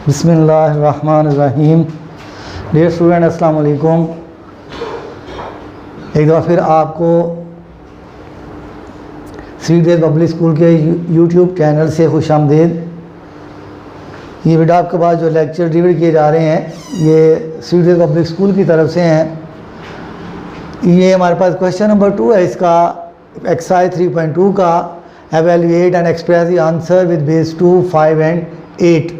बिस्मिल्लाहिर्रहमानिर्रहीम। Dear student, अस्सलाम वालेकुम। एक दफ़ा फिर आपको सीडेड पब्लिक स्कूल के यूट्यूब चैनल से खुशामदीद। ये बेटा आपके पास जो लेक्चर डिलीवर किए जा रहे हैं ये सीडेड पब्लिक स्कूल की तरफ से हैं। ये हमारे पास क्वेश्चन नंबर 2 है, इसका एक्सरसाइज 3.2 का evaluate and express the answer with base 2, 5 and 8।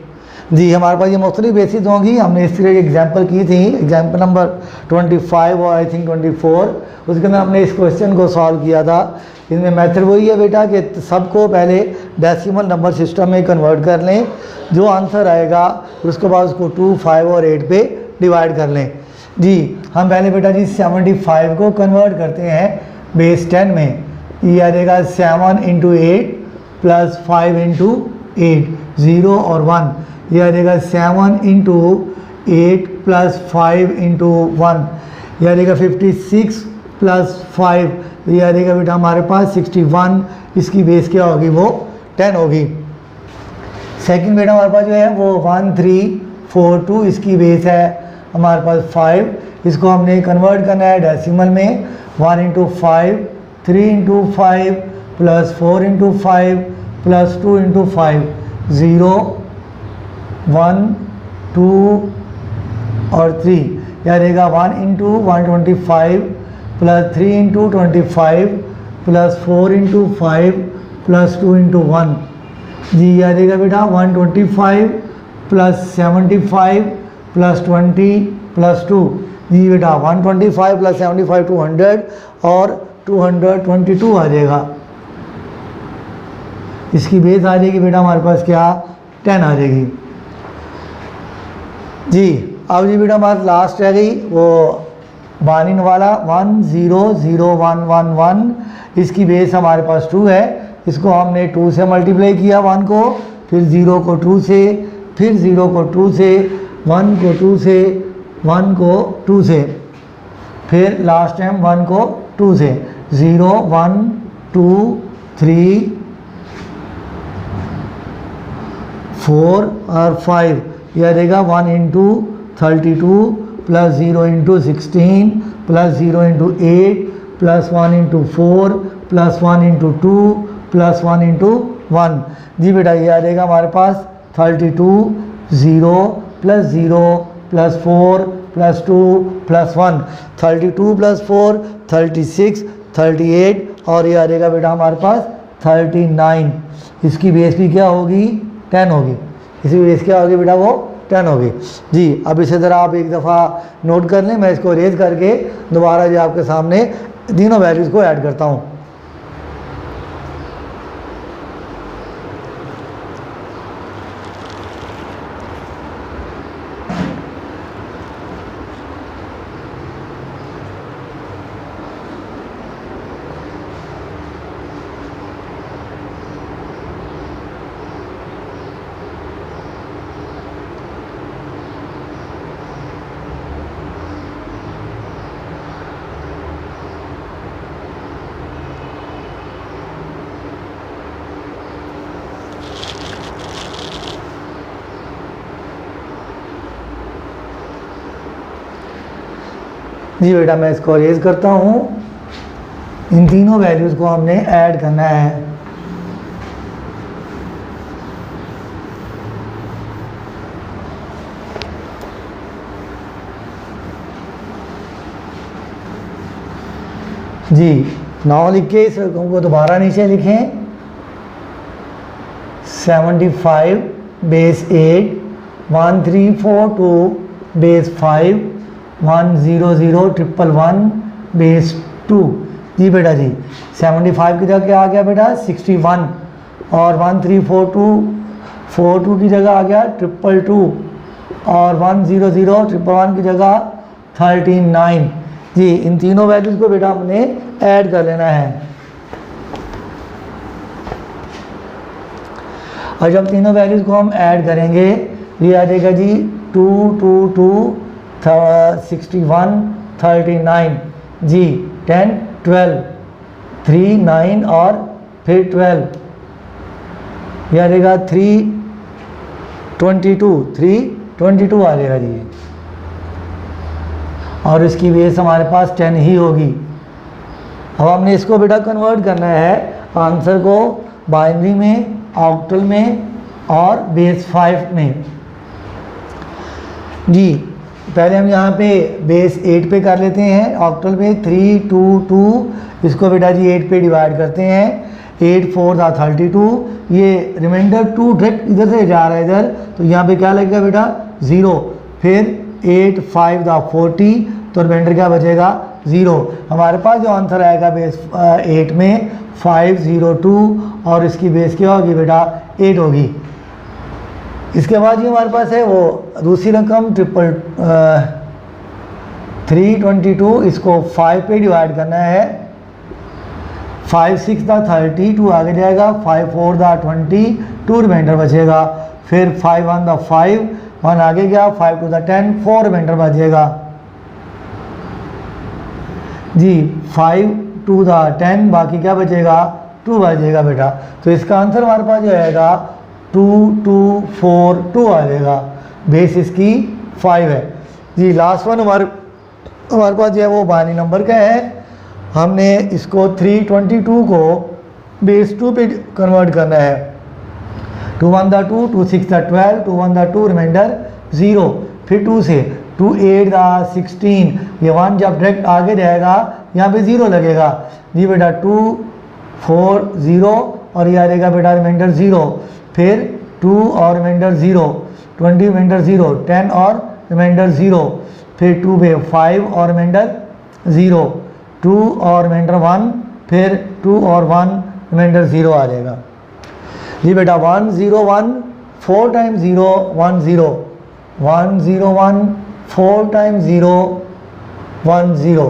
जी, हमारे पास ये मुख्तलिफ बेसिस होंगी। हमने इस तरह की एग्जाम्पल की थी, एग्जाम्पल नंबर 25 और आई थिंक 24। उसके अंदर हमने इस क्वेश्चन को सॉल्व किया था। इसमें मेथड वही है बेटा कि सबको पहले डेसिमल नंबर सिस्टम में कन्वर्ट कर लें, जो आंसर आएगा उसके बाद उसको 2, 5 और 8 पे डिवाइड कर लें। जी, हम पहले बेटा जी 75 को कन्वर्ट करते हैं बेस 10 में। ये आ जाएगा 7 × 8 + 5 × 8, 0 और 1। ये आ जाएगा 7 × 8 + 5 × 1। यह आ जाएगा 56 + 5। ये आ जाएगा बेटा हमारे पास 61। इसकी बेस क्या होगी? वो 10 होगी। सेकंड बेटा हमारे पास जो है वो 1342, इसकी बेस है हमारे पास 5। इसको हमने कन्वर्ट करना है डेसिमल में। 1 × 5, 3 × 5 + 4 × 5 + 2 × 5, 0, 1, 2 और 3। यह रहेगा 1 × 125 + 3 × 25 + 4 × 5 + 2 × 1। जी, यह रहेगा बेटा 125 + 75 + 20 + 2। जी बेटा 125 + 75 200 और 222 आ जाएगा। इसकी बेस आ जाएगी बेटा हमारे पास क्या? 10 आ जाएगी। जी, अब जी बेटा हमारे लास्ट रह गई वो बानिन वाला 1 0 0 1 1 1। इसकी बेस हमारे पास 2 है। इसको हमने 2 से मल्टीप्लाई किया 1 को, फिर 0 को 2 से, फिर 0 को 2 से, 1 को 2 से, 1 को 2 से, फिर लास्ट टाइम 1 को 2 से। 0 1 2 3 4 और 5। यह रहेगा 1 × 32 + 0 × 16 + 0 × 8 + 1 × 4 + 1 × 2 + 1 × 1। जी बेटा ये आ जाएगा हमारे पास 32 0 + 0 + 4 + 2 + 1। 32 + 4 36 38 और ये आ जाएगा बेटा हमारे पास 39। इसकी बेस भी क्या होगी? 10 होगी। इसकी बेस क्या होगी बेटा? वो 10 होगी। जी, अब इसे ज़रा आप एक दफ़ा नोट कर लें। मैं इसको रेज करके दोबारा जो आपके सामने तीनों वैल्यूज़ को ऐड करता हूँ। जी बेटा मैं इसको रेज करता हूँ। इन तीनों वैल्यूज़ को हमने ऐड करना है। जी, 9 लिख के इस रकम को दोबारा नीचे लिखें। 75 बेस 8, 1342 बेस 5, 1 0 0 1 1 बेस 2। जी बेटा जी 75 की जगह क्या आ गया बेटा? 61 और 1342 की जगह आ गया 222 और 1 0 0 1 1 की जगह 39। जी, इन तीनों वैल्यूज़ को बेटा हमने ऐड कर लेना है। और जब तीनों वैल्यूज़ को हम ऐड करेंगे ये आ जाएगा जी 2 2 2 61 39। जी 10 12 3 9 और फिर 12। यह आ जाएगा 3 322 आ जाएगा जी। और इसकी बेस हमारे पास 10 ही होगी। अब हमने इसको बेटा कन्वर्ट करना है आंसर को बाइनरी में, ऑक्टल में और बेस 5 में जी। पहले हम यहाँ पे बेस 8 पे कर लेते हैं। ऑक्टल में 3 2 2, इसको बेटा जी 8 पे डिवाइड करते हैं। 8 4 था 32, ये रिमाइंडर 2 डायरेक्ट इधर से जा रहा है इधर, तो यहाँ पे क्या लगेगा बेटा 0। फिर 8 5 था 40, तो रिमाइंडर क्या बचेगा 0। हमारे पास जो आंसर आएगा बेस 8 में 502, और इसकी बेस क्या होगी बेटा 8 होगी। इसके बाद ये हमारे पास है वो दूसरी रकम 322, इसको 5 पे डिवाइड करना है। 5 6 था 32 आगे जाएगा, 5 4 था 20, 2 रिमाइंडर बचेगा। फिर 5 1 था 5, 1 आगे गया, 5 2 था 10, 4 रिमाइंडर बचेगा जी। 5 2 था 10, बाकी क्या बचेगा 2 बचेगा बेटा। तो इसका आंसर हमारे पास जो आएगा 2 2 4 2 आ जाएगा। बेस इसकी 5 है जी। लास्ट वन हमारे पास जो है वो बाइनरी नंबर का है। हमने इसको 322 को बेस 2 पे कन्वर्ट करना है। 2 1 था 2, 2 6 था 12, 2 1 था 2, रिमाइंडर 0। फिर 2 से 2 8 था 16, ये 1 जब डायरेक्ट आगे जाएगा यहाँ पे 0 लगेगा जी बेटा। 2 4 0, और ये आ जाएगा बेटा रिमाइंडर 0। फिर 2 और रिमाइंडर 0, 20 रिमाइंडर 0, 10 और रिमाइंडर 0। फिर 2 पे 5 और रिमाइंडर 0, 2 और रिमाइंडर 1, फिर 2 और 1 रिमाइंडर 0 आ जाएगा जी बेटा। 1 0 1 4 टाइम्स 0 1 0, 1 0 1 4 टाइम्स 0 1 0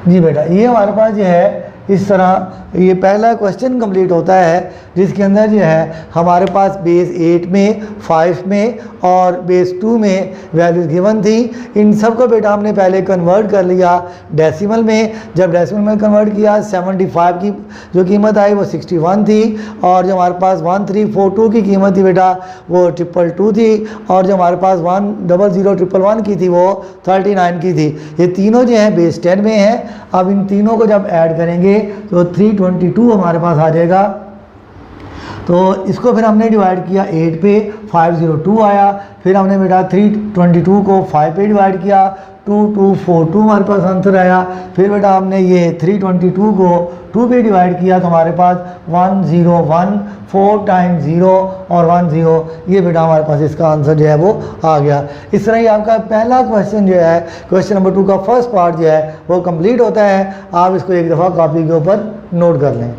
जी बेटा। ये हमारे पास जो है इस तरह ये पहला क्वेश्चन कंप्लीट होता है, जिसके अंदर जो है हमारे पास बेस 8 में, 5 में और बेस 2 में वैल्यूज़ गिवन थी। इन सब को बेटा हमने पहले कन्वर्ट कर लिया डेसिमल में। जब डेसिमल में कन्वर्ट किया 75 की जो कीमत आई वो 61 थी, और जो हमारे पास 1342 की कीमत थी बेटा वो 222 थी, और जो हमारे पास 100 की थी वो 39 की थी। ये तीनों जो हैं बेस 10 में हैं। अब इन तीनों को जब ऐड करेंगे तो 322 हमारे पास आ जाएगा। तो इसको फिर हमने डिवाइड किया 8 पे, 502 आया। फिर हमने बेटा 322 को 5 पे डिवाइड किया, 2242 हमारे पास आंसर आया। फिर बेटा हमने ये 322 को 2 पे डिवाइड किया, तो हमारे पास 101, 4 टाइम्स 0 और 1 0, ये बेटा हमारे पास इसका आंसर जो है वो आ गया। इस तरह ही आपका पहला क्वेश्चन जो है, क्वेश्चन नंबर 2 का फर्स्ट पार्ट जो है वो कंप्लीट होता है। आप इसको एक दफ़ा कॉपी के ऊपर नोट कर लें।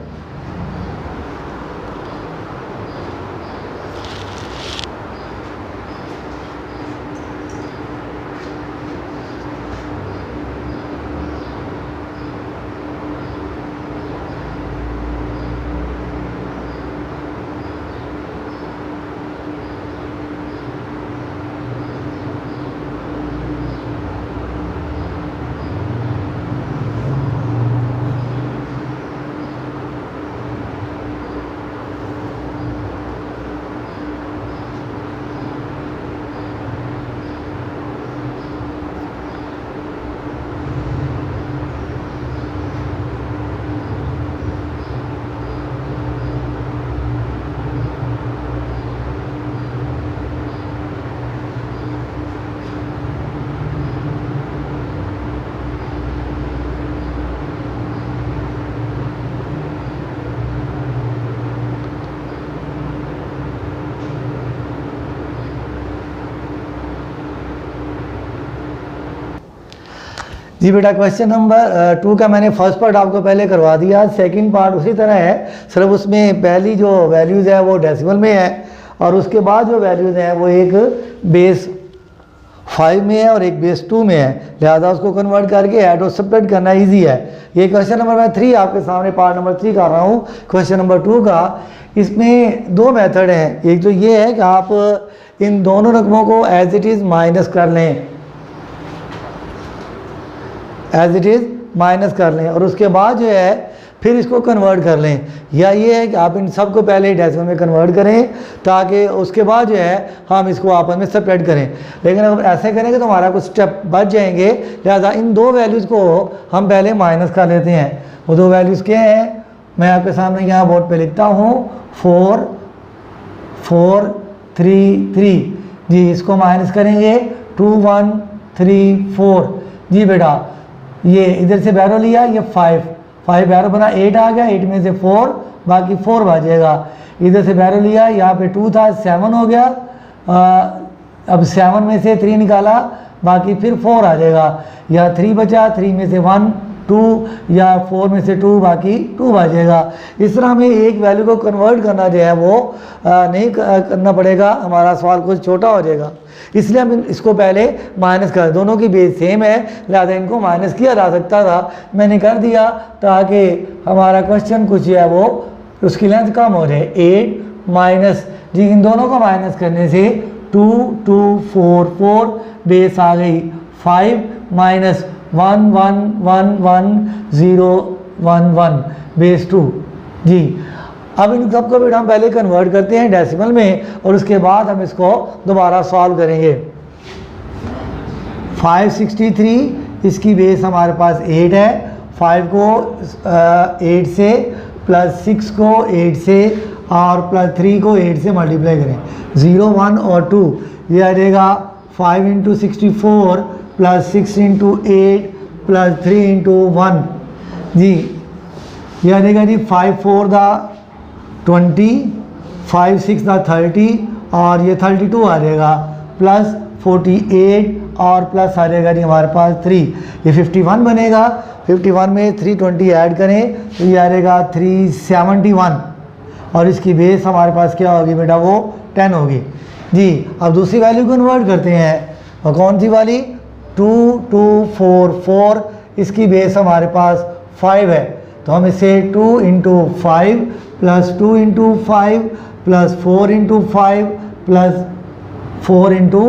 जी बेटा क्वेश्चन नंबर 2 का मैंने फर्स्ट पार्ट आपको पहले करवा दिया। सेकंड पार्ट उसी तरह है, सिर्फ उसमें पहली जो वैल्यूज़ है वो डेसिमल में है, और उसके बाद जो वैल्यूज़ हैं वो एक बेस 5 में है और एक बेस 2 में है। लिहाजा उसको कन्वर्ट करके ऐड और सब्ट्रैक्ट करना इजी है। ये क्वेश्चन नंबर मैं 3 आपके सामने पार्ट नंबर 3 कर रहा हूँ क्वेश्चन नंबर 2 का। इसमें 2 मेथड हैं। एक तो ये है कि आप इन दोनों रकमों को एज इट इज़ माइनस कर लें, एज इट इज़ माइनस कर लें, और उसके बाद जो है फिर इसको कन्वर्ट कर लें, या ये है कि आप इन सबको पहले डेसिमल में कन्वर्ट करें ताकि उसके बाद जो है हम इसको आपस में सेपरेट करें। लेकिन अगर ऐसे करेंगे तो हमारा कुछ स्टेप बच जाएंगे, लिहाजा इन दो वैल्यूज़ को हम पहले माइनस कर लेते हैं। वो दो वैल्यूज़ क्या हैं, मैं आपके सामने यहाँ बोर्ड पे लिखता हूँ 4 4 3 3। जी इसको माइनस करेंगे 2 1 3 4। जी बेटा ये इधर से बैरो लिया, ये 5 बैरो बना 8 आ गया, 8 में से 4 बाकी 4 बचेगा। इधर से बैरो लिया, यहाँ पे 2 था 7 हो गया, अब 7 में से 3 निकाला बाकी फिर 4 आ जाएगा, या 3 बचा, 3 में से 1 2, या 4 में से 2 बाकी 2 बचेगा। इस तरह हमें एक वैल्यू को कन्वर्ट करना जो है वो नहीं करना पड़ेगा, हमारा सवाल कुछ छोटा हो जाएगा। इसलिए हम इसको पहले माइनस कर, दोनों की बेस सेम है लिहाजा इनको माइनस किया जा सकता था, मैंने कर दिया ताकि हमारा क्वेश्चन कुछ है वो उसकी लेंथ कम हो जाए। 8 माइनस, जी इन दोनों को माइनस करने से 2 2 4 4 बेस आ गई 5 माइनस 1 1 1 1 0 1 1 बेस 2। जी अब इन सबको भी हम पहले कन्वर्ट करते हैं डेसिमल में और उसके बाद हम इसको दोबारा सॉल्व करेंगे। 563 इसकी बेस हमारे पास 8 है, 5 को 8 से प्लस 6 को 8 से और प्लस 3 को 8 से मल्टीप्लाई करें, 0 1 और 2 ये आ जाएगा 5 into 64 plus 6 into 8 plus 3 into 1। जी ये आ जाएगा जी 5 4 दा 20, 5 6 दा 30 और ये 32 आ जाएगा प्लस 48 और प्लस आ जाएगा जी हमारे पास 3, ये 51 बनेगा। 51 में 320 ऐड करें तो ये आ जाएगा 371 और इसकी बेस हमारे पास क्या होगी बेटा, वो 10 होगी। जी अब दूसरी वैल्यू कन्वर्ट करते हैं, और कौन सी वाली, 2 2 4 4, इसकी बेस हमारे पास 5 है, तो हम इसे 2 into 5 plus 2 into 5 plus 4 into 5 plus 4 into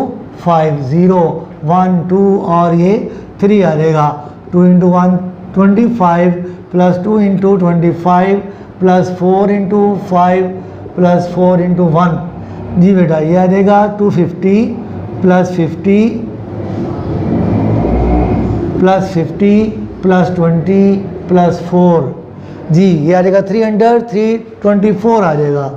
5, 0 1 2 और ये 3 आ जाएगा। 2 into 1 25 plus 2 into 25 plus 4 into 5 plus 4 into 1। जी बेटा ये आ जाएगा 250 प्लस 50 प्लस 50 प्लस 20 प्लस 4। जी ये आ जाएगा 324 आ जाएगा,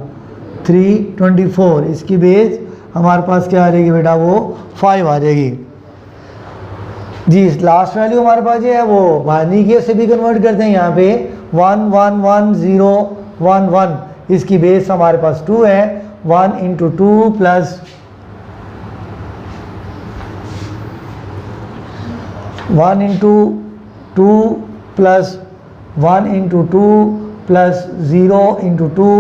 324। इसकी बेस हमारे पास क्या आ जाएगी बेटा, वो 5 आ जाएगी। जी लास्ट वैल्यू हमारे पास ये है वो बाइनरी केस से भी कन्वर्ट करते हैं, यहाँ पे 1 1 1 0 1 1, इसकी बेस हमारे पास 2 है, 1 into 2 plus 1 into 2 plus 1 into 2 plus 0 into 2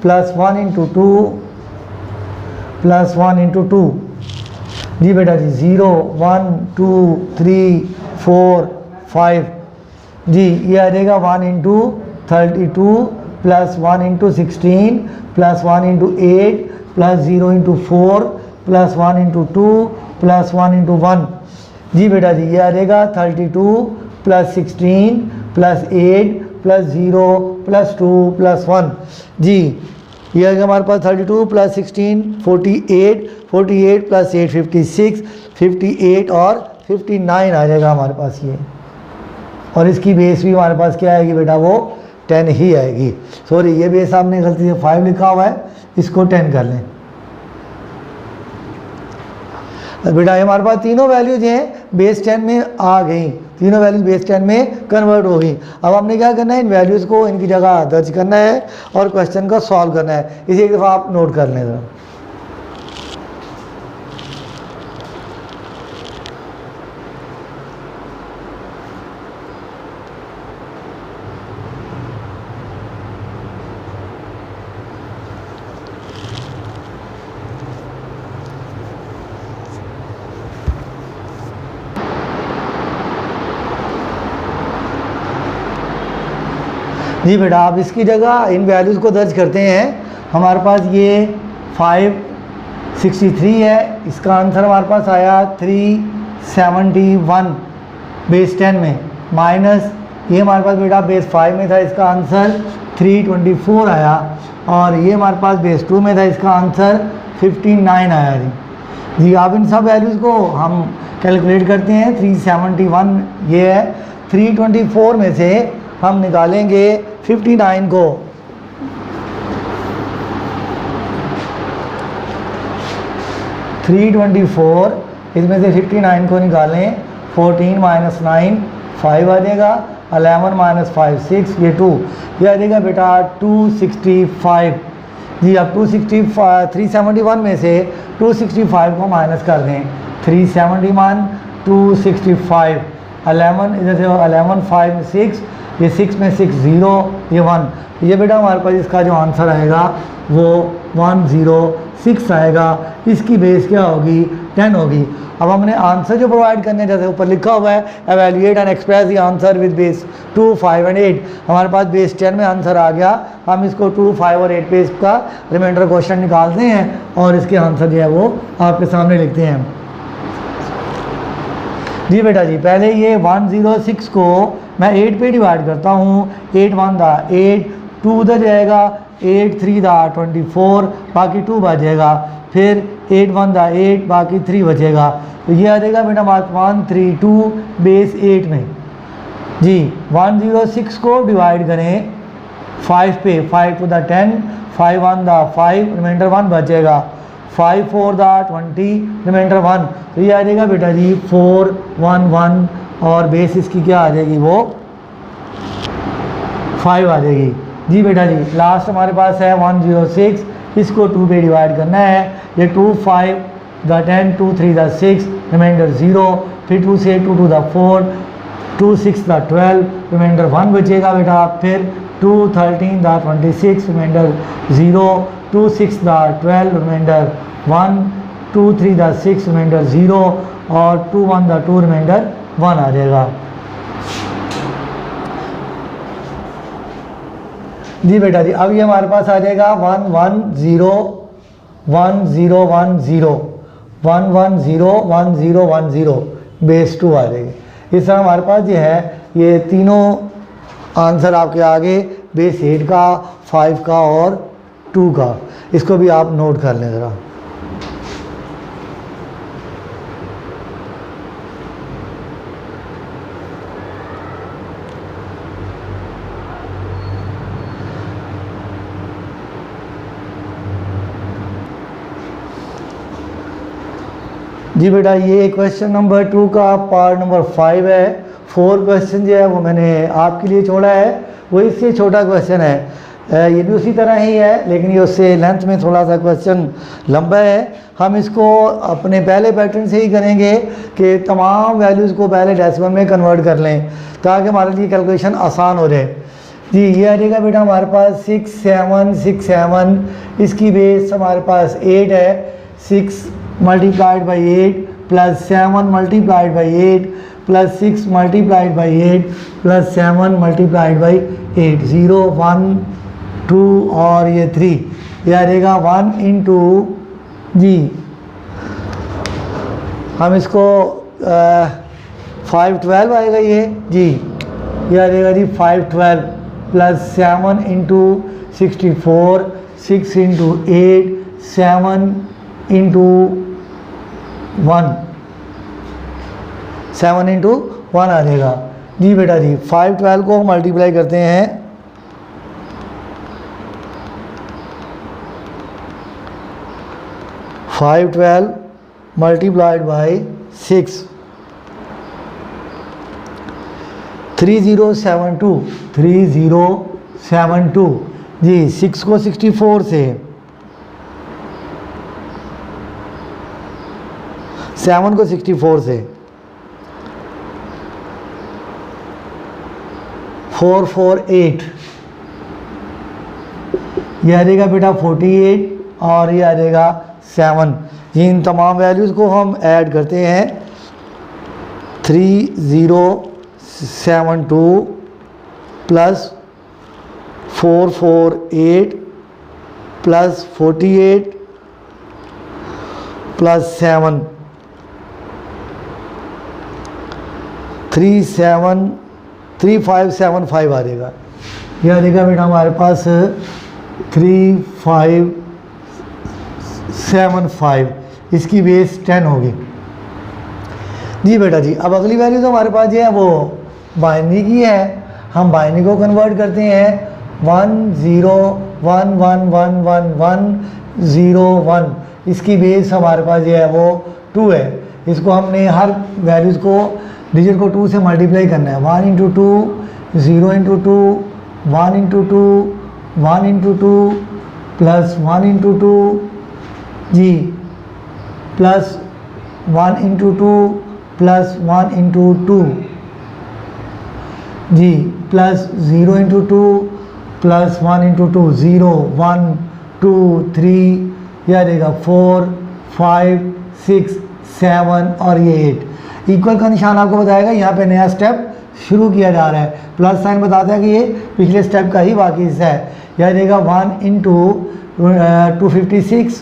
plus 1 into 2 plus 1 into 2। जी बेटा जी 0 1 2 3 4 5। जी ये आ जाएगा 1 into 32 plus 1 into 16 plus 1 into 8 plus 0 into 4 plus 1 into 2 plus 1 into 1। जी बेटा जी ये आ जाएगा 32 plus 16 plus 8 plus 0 plus 2 plus 1। जी ये आ गया हमारे पास 32 प्लस 16 48, 48 प्लस 8 56, 58 और 59 आ जाएगा हमारे पास ये, और इसकी बेस भी हमारे पास क्या आएगी बेटा, वो 10 ही आएगी। सॉरी ये बेस आपने गलती से 5 लिखा हुआ है, इसको 10 कर लें। बेटा ये हमारे पास तीनों वैल्यूज हैं बेस 10 में आ गई, तीनों वैल्यूज बेस 10 में कन्वर्ट हो गई। अब हमने क्या करना है, इन वैल्यूज़ को इनकी जगह दर्ज करना है और क्वेश्चन को सॉल्व करना है। इसे एक दफ़ा आप नोट कर लें ज़रा। जी बेटा आप इसकी जगह इन वैल्यूज़ को दर्ज करते हैं। हमारे पास ये 563 है, इसका आंसर हमारे पास आया 371 बेस 10 में, माइनस ये हमारे पास बेटा बेस 5 में था, इसका आंसर 324 आया। और ये हमारे पास बेस 2 में था, इसका आंसर 59 आया जी। अब इन सब वैल्यूज़ को हम कैलकुलेट करते हैं। 371 ये है, 324 में से हम निकालेंगे 59 को। इसमें से 59 को निकालें, 14 माइनस 9 5 आ जाएगा, 11 माइनस 5 6, ये 2, ये आ जाएगा बेटा 265 जी। अब 371 में से 265 को माइनस कर दें, 371 265, 11 इधर से 11 5 6, ये 6 में 6 0, ये 1, ये बेटा हमारे पास इसका जो आंसर आएगा वो 106 आएगा। इसकी बेस क्या होगी? 10 होगी। अब हमने आंसर जो प्रोवाइड करने, जैसे ऊपर लिखा हुआ है evaluate and express the answer with base 2 5 and 8, हमारे पास बेस 10 में आंसर आ गया। हम इसको 2 5 और 8 पे इसका रिमाइंडर क्वेश्चन निकालते हैं और इसके आंसर जो है वो आपके सामने लिखते हैं जी। बेटा जी पहले ये 106 को मैं 8 पे डिवाइड करता हूँ। 8 1 दा 8, 2 उधर जाएगा, 8 3 दा 24, बाकी 2 बचेगा, फिर 8 1 दा 8, बाकी 3 बचेगा। तो ये आ जाएगा बेटा मार्क 132 बेस 8 में जी। 106 को डिवाइड करें 5 पे, 5 टू दा 10, 5 1 दा 5, रिमाइंडर 1 बचेगा, 5 4 दा 20, रिमाइंडर 1। तो ये आ जाएगा बेटा जी 4 1 1 और बेस इसकी क्या आ जाएगी? वो 5 आ जाएगी जी। बेटा जी लास्ट हमारे पास है 106, इसको 2 पे डिवाइड करना है। ये 2 5 दा 10, 2 3 दा 6, रिमाइंडर 0, फिर 2 से 2 2 दा 4, 2 6 दा 12, रिमाइंडर 1 बचेगा बेटा, फिर 2 13 दा 26, रिमाइंडर 0, 2 6 दा 12, रिमाइंडर 1, 2 3 दा 6, रिमाइंडर 0 और 2 1 दा 2, रिमाइंडर 1 आ जाएगा जी। बेटा जी अब ये हमारे पास आ जाएगा 1 1 0 1 0 1 0 1 1 0 1 0 1 0 बेस 2 आ जाएगी। इस तरह हमारे पास जो है ये तीनों आंसर आपके आगे बेस 8 का, 5 का और 2 का। इसको भी आप नोट कर लें ज़रा। जी बेटा ये क्वेश्चन नंबर 2 का पार्ट नंबर 5 है। 4 क्वेश्चन जो है वो मैंने आपके लिए छोड़ा है, वो इससे छोटा क्वेश्चन है। ये भी उसी तरह ही है लेकिन ये उससे लेंथ में थोड़ा सा क्वेश्चन लंबा है। हम इसको अपने पहले पैटर्न से ही करेंगे कि तमाम वैल्यूज़ को पहले डेसिमल में कन्वर्ट कर लें ताकि हमारे लिए कैलकुलेशन आसान हो जाए जी। ये आ जाएगा बेटा हमारे पास 6 7 6 7, इसकी बेस हमारे पास 8 है। 6 multiplied by 8 plus 7 multiplied by 8 plus 6 multiplied by 8 plus 7 multiplied by 8, 0 1 2 और ये 3, ये आ जाएगा 1 इंटू जी। हम इसको 5 12 आएगा ये जी। ये आ जाएगा जी 5 12 plus 7 into 64, 6 into 8, 7 into 1, 7 into 1 आ जाएगा जी। बेटा जी 5 12 को मल्टीप्लाई करते हैं, 5 12 मल्टीप्लाइड बाई 6, 3072 3072 जी। 6 को 64 से, 7 को 64 से, 448, ये आ जाएगा बेटा 48 और ये आ जाएगा 7। इन तमाम वैल्यूज़ को हम ऐड करते हैं। 3072 प्लस 448 प्लस 48 प्लस 7, 37 3575 आ जाएगा। यह आ जाएगा बेटा हमारे पास 3575, इसकी बेस 10 होगी। जी बेटा जी, अब अगली वैल्यू तो हमारे पास जो है वो बाइनरी की है। हम बाइनरी को कन्वर्ट करते हैं 1 0 1 1 1 1 1 0 1, इसकी बेस हमारे पास जो है वो 2 है। इसको हमने हर वैल्यूज़ को डिजिट को 2 से मल्टीप्लाई करना है। 1 into 2, 0 into 2, 1 into 2, 1 into 2 plus 1 into 2 जी, प्लस 1 इंटू 2 प्लस 1 इंटू 2 जी, प्लस 0 इंटू 2 प्लस 1 इंटू 2, 0 1 2 3, यह रहेगा 4 5 6 7 और ये 8। इक्वल का निशान आपको बताएगा, यहाँ पे नया स्टेप शुरू किया जा रहा है। प्लस साइन बताता है कि ये पिछले स्टेप का ही बाकी हिस्सा है। यह रहेगा 1 into 256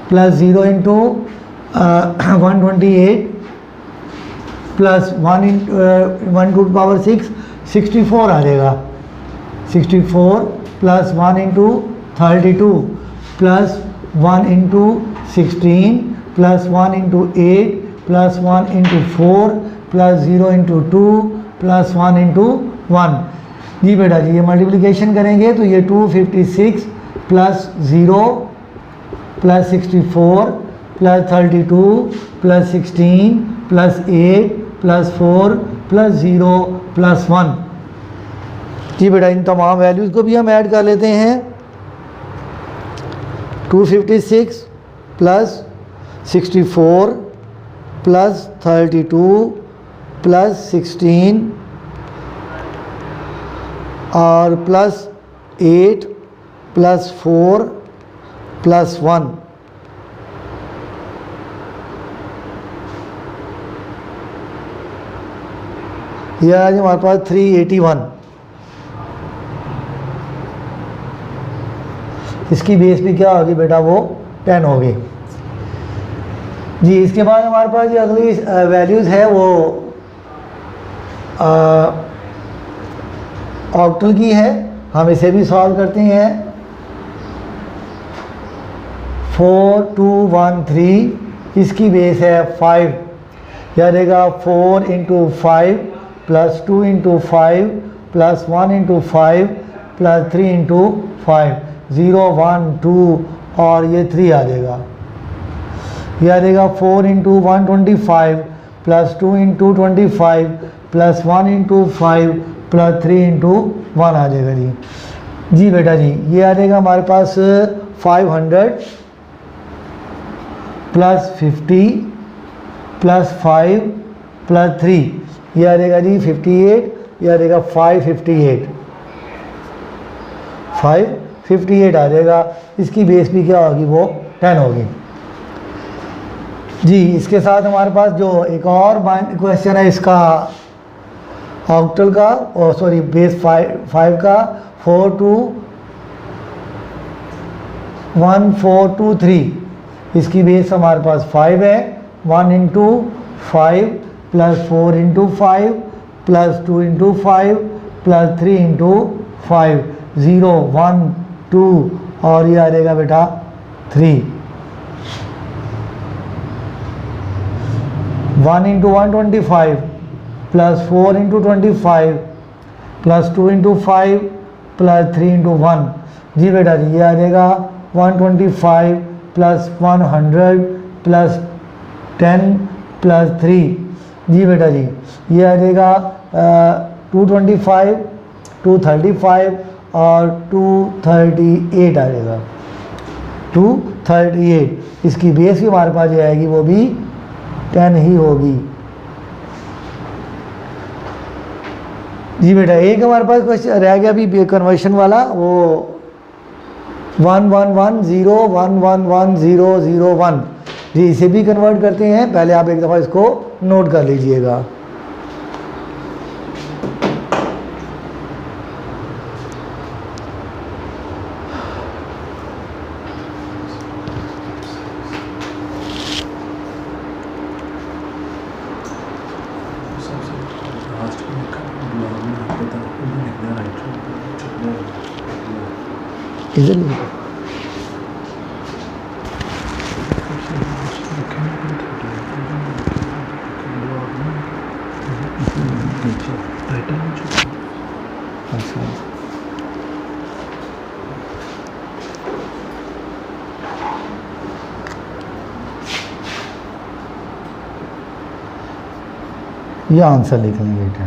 plus 0 into 128 plus 1 into 1 to power 6 64 आ जाएगा। 64 plus 1 into 32 plus 1 into 16 plus 1 into 8 plus 1 into 4 plus 0 into 2 plus 1 into 1। जी बेटा जी, ये मल्टीप्लिकेशन करेंगे तो ये 256 plus 0 plus 64 plus 32 plus 16 plus 8 plus 4 plus 0 plus 1। जी बेटा, इन तमाम वैल्यूज़ को भी हम ऐड कर लेते हैं। 256 प्लस 64 प्लस 32 प्लस 16 और प्लस 8 प्लस 4 प्लस 1। यह आज हमारे पास 381। इसकी बेस भी क्या होगी बेटा, वो 10 होगी। जी, इसके बाद हमारे पास जो अगली वैल्यूज़ है वो ऑक्टल की है। हम इसे भी सॉल्व करते हैं। 4 2 1 3, इसकी बेस है 5। यह रहेगा 4 into 5 plus 2 into 5 plus 1 into 5 plus 3 into 5, 0 1 2 और ये 3 आ जाएगा। यह आ जाएगा 4 into 125 plus 2 into 25 plus 1 into 5 plus 3 into 1 आ जाएगा जी। जी बेटा जी, ये आ जाएगा हमारे पास 500 प्लस 50 प्लस 5 प्लस 3, ये आ जाएगा जी 58। यह आ जाएगा 558 आ जाएगा। इसकी बेस भी क्या होगी, वो 10 होगी। जी, इसके साथ हमारे पास जो एक और क्वेश्चन है इसका ऑक्टल का, और सॉरी बेस 5 का, 4 2 1 4 2 3। इसकी बेस हमारे पास 5 है। 1 into 5 plus 4 into 5 plus 2 into 5 plus 3 into 5, 0 1 2 और ये आ जाएगा बेटा 3। 1 into 125 plus 4 into 25 plus 2 into 5 plus 3 into 1। जी बेटा जी, ये आ जाएगा 125 प्लस 100 प्लस 10 प्लस 3। जी बेटा जी, ये आ जाएगा 225 235 और 238 आ जाएगा। 238, इसकी बेस भी हमारे पास जो आएगी वो भी 10 ही होगी। जी बेटा, एक हमारे पास क्वेश्चन रह गया अभी कन्वर्शन वाला, वो 1 1 1 0 1 1 1 0 0 1। जी, इसे भी कन्वर्ट करते हैं। पहले आप एक दफ़ा इसको नोट कर लीजिएगा। इधर लिखो। अच्छा ये आंसर लिख लेंगे बेटा।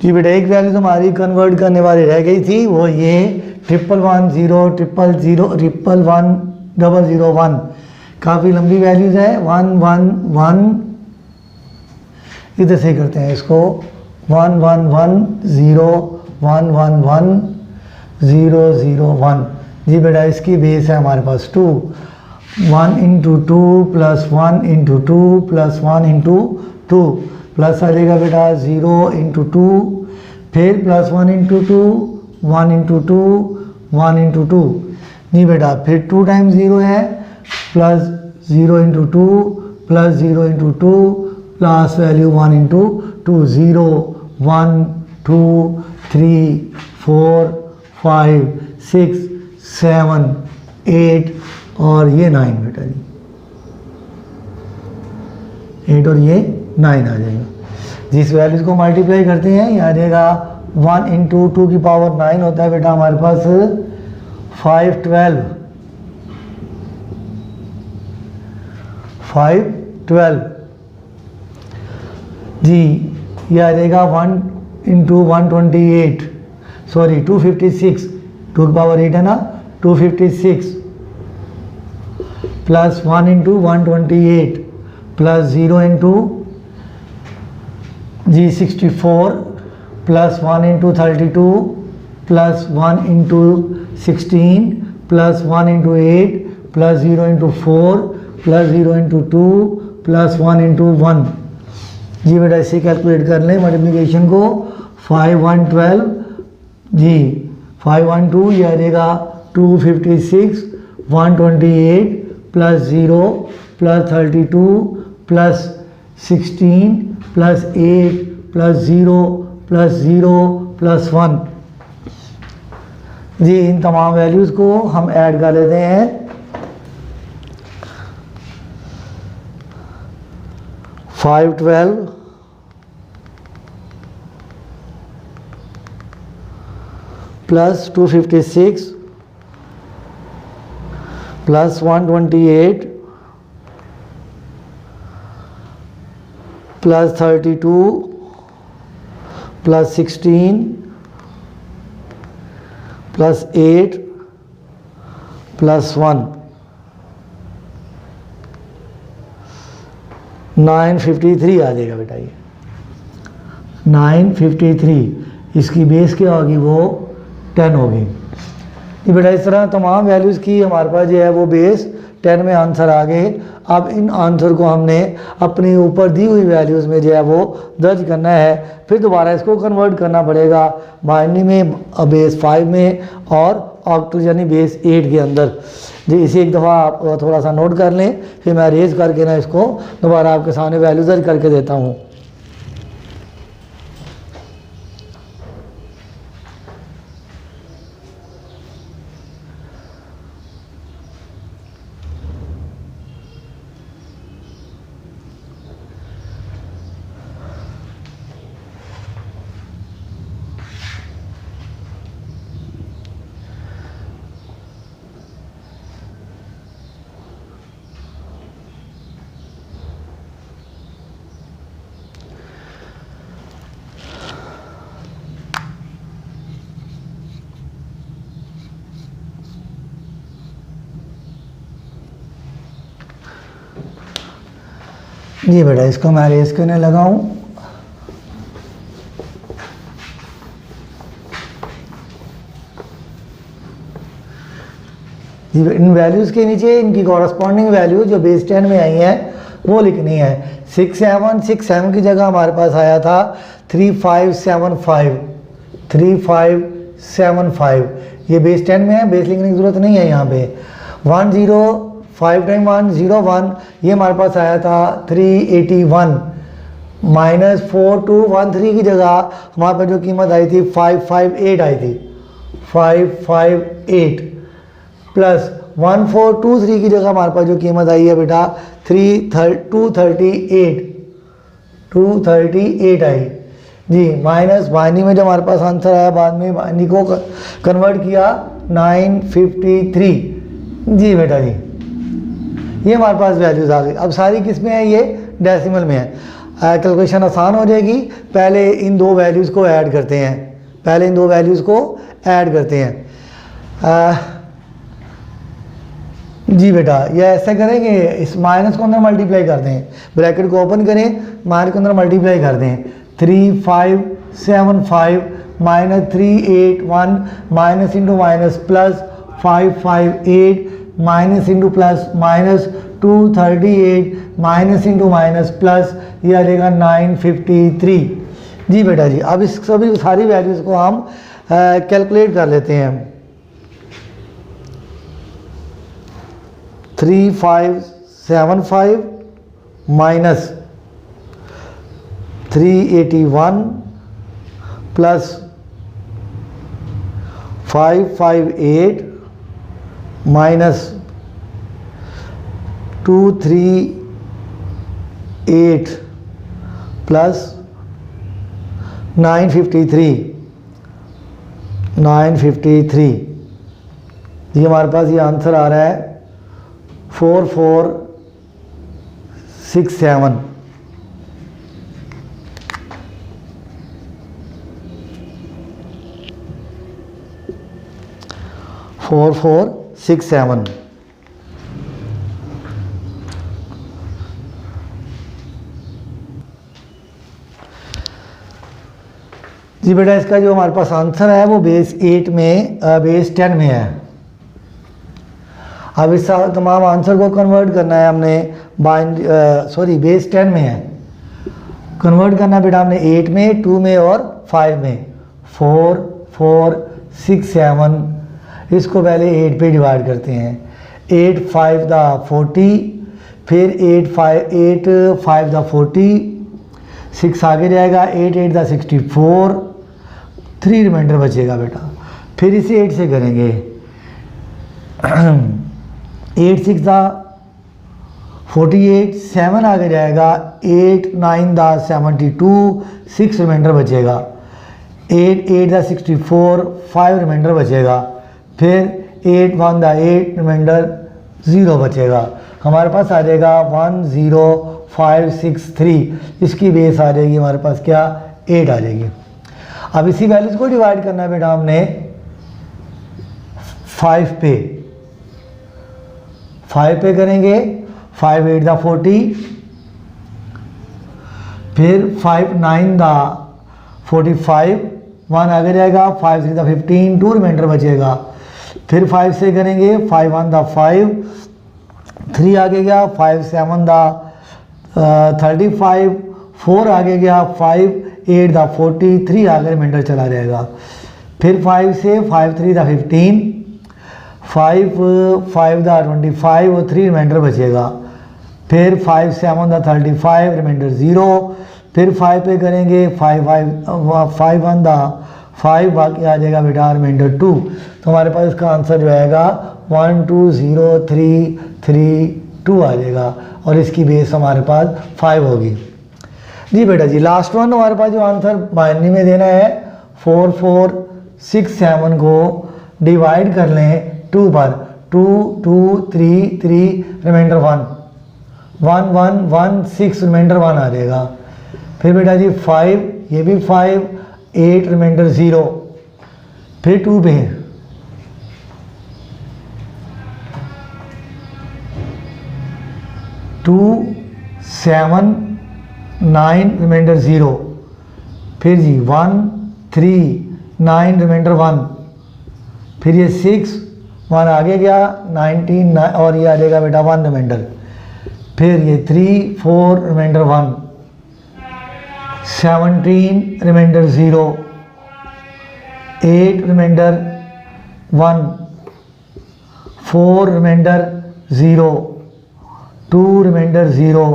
जी बेटा एक वैल्यू तो हमारी कन्वर्ट करने वाली रह गई थी, वो ये 1110000110001। काफ़ी लंबी वैल्यूज़ है। 111 इधर से करते हैं इसको 11101111001। जी बेटा इसकी बेस है हमारे पास 2। 1 into 2 plus 1 into 2 plus 1 into 2 plus आ जाएगा बेटा 0 इंटू 2, फिर प्लस 1 इंटू 2, 1 इंटू 2, 1 इंटू 2। नहीं बेटा फिर 2 टाइम्स 0 है, plus 0 into 2 plus 0 into 2 plus value 1 into 2। 0 1 2 3 4 5 6 7 8 और ये 9 बेटा जी, 8 और ये 9 आ जाएगा। जिस वैल्यूज को मल्टीप्लाई करते हैं यहाँ आ जाएगा 1 इंटू 2 की पावर 9 होता है बेटा हमारे पास 512 जी। ये आ जाएगा 1 इंटू 128 सॉरी 256, 2 की पावर 8 है ना, 256 प्लस 1 इंटू 128 प्लस 0 इंटू जी 64 plus 1 into 32 plus 1 into 16 plus 1 into 8 plus 0 into 4 plus 0 into 2 plus 1 into 1। जी बेटा इसे कैलकुलेट कर लें मल्टीप्लिकेशन को। 5 1 12 जी 5 1 2 ये आ जाएगा 256 128 plus 0 plus 32 plus 16 plus 8 plus 0 plus 0 plus 1। जी इन तमाम वैल्यूज़ को हम ऐड कर लेते हैं। 512 plus 256 plus 128 plus 32 plus 16 plus 8 plus 1 953 आ जाएगा बेटा। ये 953 इसकी बेस क्या होगी, वो 10 होगी। ये बेटा इस तरह तमाम वैल्यूज़ की हमारे पास जो है वो बेस 10 में आंसर आ गए। अब इन आंसर को हमने अपनी ऊपर दी हुई वैल्यूज़ में जो है वो दर्ज करना है, फिर दोबारा इसको कन्वर्ट करना पड़ेगा बाइनरी में, बेस 5 में और ऑक्टल यानी बेस 8 के अंदर। जी इसे एक दफ़ा आप थोड़ा सा नोट कर लें, फिर मैं रेज करके ना इसको दोबारा आपके सामने वैल्यू दर्ज करके देता हूँ। जी बेटा, इसको मैं अरेज करने लगा हूँ। इन वैल्यूज़ के नीचे इनकी कॉरस्पॉन्डिंग वैल्यू जो बेस 10 में आई है वो लिखनी है। 6767 की जगह हमारे पास आया था 3575 ये बेस 10 में है, बेस लिखने की ज़रूरत नहीं है। यहाँ पे 105 टाइम 101 ये हमारे पास आया था 381 माइनस 4213 की जगह हमारे पास जो कीमत आई थी 558 आई थी, 558 प्लस 1423 की जगह हमारे पास जो कीमत आई है बेटा 238 आई जी, माइनस बाइनरी में जो हमारे पास आंसर आया बाद में बाइनरी को कन्वर्ट किया 953 जी बेटा जी। ये हमारे पास वैल्यूज़ आ गई। अब सारी किस में है, ये डेसिमल में है। कैलकुलेशन आसान हो जाएगी। पहले इन दो वैल्यूज़ को ऐड करते हैं, जी बेटा। ये ऐसा करेंगे, इस माइनस को अंदर मल्टीप्लाई कर दें, ब्रैकेट को ओपन करें, माइनस को अंदर मल्टीप्लाई कर दें। 3575 minus 381 minus into minus plus 558 minus into plus minus 238 minus into minus plus ये आ जाएगा 953 जी बेटा जी। अब इस सभी सारी वैल्यूज़ को हम कैलकुलेट कर लेते हैं। 3575 माइनस 381 प्लस 558 माइनस 238 प्लस 953 ये हमारे पास ये आंसर आ रहा है 4467 4467 जी बेटा। इसका जो हमारे पास आंसर है वो बेस 8 में बेस 10 में है। अब इस तमाम आंसर को कन्वर्ट करना है हमने बेस 10 में है, कन्वर्ट करना है बेटा हमने 8 में, 2 में और 5 में। 4467 इसको पहले 8 पे डिवाइड करते हैं। 8 5 दा 40, फिर 8 5 दा 40, 6 आगे जाएगा, 8 8 दा 64, 3 रिमाइंडर बचेगा बेटा। फिर इसे 8 से करेंगे 8 6 दा 48, 7 आगे जाएगा, 8 9 दा 72, 6 रिमाइंडर बचेगा। 8 8 दा 64, 5 रिमाइंडर बचेगा। फिर 8 1 दा 8 रिमाइंडर 0 बचेगा। हमारे पास आ जाएगा 10563। इसकी बेस आ जाएगी हमारे पास क्या, 8 आ जाएगी। अब इसी वैल्यूज़ को डिवाइड करना है बेटा हमने 5 पे। 5 पे करेंगे, 5 8 दा 40, फिर 5 9 दा 45, 1 आगे जाएगा, 5 3 दा 15, 2 रिमाइंडर बचेगा। फिर 5 से करेंगे, 5 1 दा 5, 3 आगे गया, 5 7 दा 35, 4 आगे गया, 5 8 दा 40, 3 आगे रिमाइंडर चला जाएगा। फिर 5 से 5 3 दा 15, 5 5 दा 25 और 3 रिमाइंडर बचेगा। फिर 5 7 दा 35 रिमाइंडर 0। फिर 5 पे करेंगे, 5 1 दा 5 बाकी आ जाएगा बेटा रिमाइंडर 2। तो हमारे पास इसका आंसर जो आएगा 120,332 आ जाएगा और इसकी बेस हमारे पास 5 होगी जी बेटा जी। लास्ट वन हमारे पास जो आंसर बाइनरी में देना है 4467 को डिवाइड कर लें 2 पर, 2 2 3 3 रिमाइंडर 1 1 1 1 6 रिमाइंडर 1 आ जाएगा। फिर बेटा जी 5, ये भी 5 8 रिमाइंडर 0। फिर 2 पे 2 7 9 रिमाइंडर 0, फिर जी 1 3 9 रिमाइंडर 1, फिर ये 6 1 आगे गया 19 9 और ये आ जाएगा बेटा 1 रिमाइंडर, फिर ये 3 4 remainder 1, 17 remainder 0, 8 remainder 1, 4 remainder 0, 2 remainder 0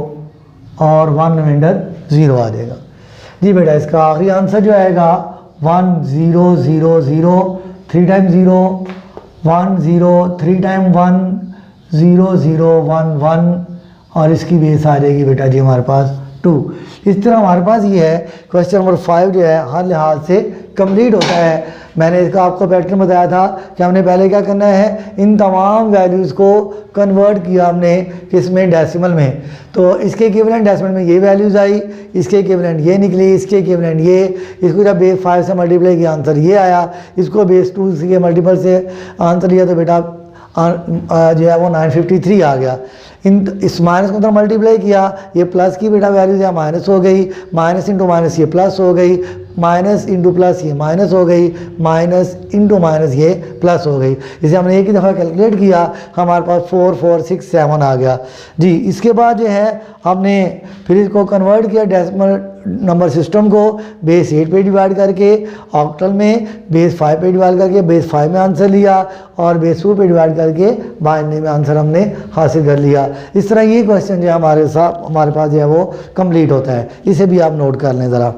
और 1 रिमाइंडर 0 आ जाएगा। जी बेटा इसका आखिरी आंसर जो आएगा 1 0 0 0, 3 टाइम 0 1 0, 3 टाइम 1 0 0 1 1 और इसकी बेस आ जाएगी बेटा जी हमारे पास 2। इस तरह हमारे पास ये है क्वेश्चन नंबर 5 जो है हर लिहाज से कंप्लीट होता है। मैंने इसका आपको पैटर्न बताया था कि हमने पहले क्या करना है, इन तमाम वैल्यूज़ को कन्वर्ट किया हमने किसमें, डेसिमल में। तो इसके इक्विवेलेंट डेसिमल में ये वैल्यूज़ आई, इसके इक्विवेलेंट ये निकली, इसके इक्विवेलेंट ये, इसको जब बेस 5 से मल्टीप्लाई किया आंसर ये आया, इसको बेस 2 के मल्टीपल से आंसर लिया तो बेटा जो है वो 953 आ गया। इस माइनस को अंदर मल्टीप्लाई किया, ये प्लस की बेटा वैल्यूज है माइनस हो गई, माइनस इंटू माइनस ये प्लस हो गई, माइनस इंटू प्लस ये माइनस हो गई, माइनस इंटू माइनस ये प्लस हो गई। इसे हमने एक ही दफ़ा कैलकुलेट किया, हमारे पास 4 4 6 7 आ गया जी। इसके बाद जो है हमने फिर इसको कन्वर्ट किया डेसिमल नंबर सिस्टम को बेस 8 पे डिवाइड करके, ऑक्टल में बेस 5 पे डिवाइड करके बेस 5 में आंसर लिया और बेस 2 पे डिवाइड करके बाइनरी में आंसर हमने हासिल कर लिया। इस तरह ये क्वेश्चन जो है हमारे पास जो है वो कंप्लीट होता है। इसे भी आप नोट कर लें ज़रा।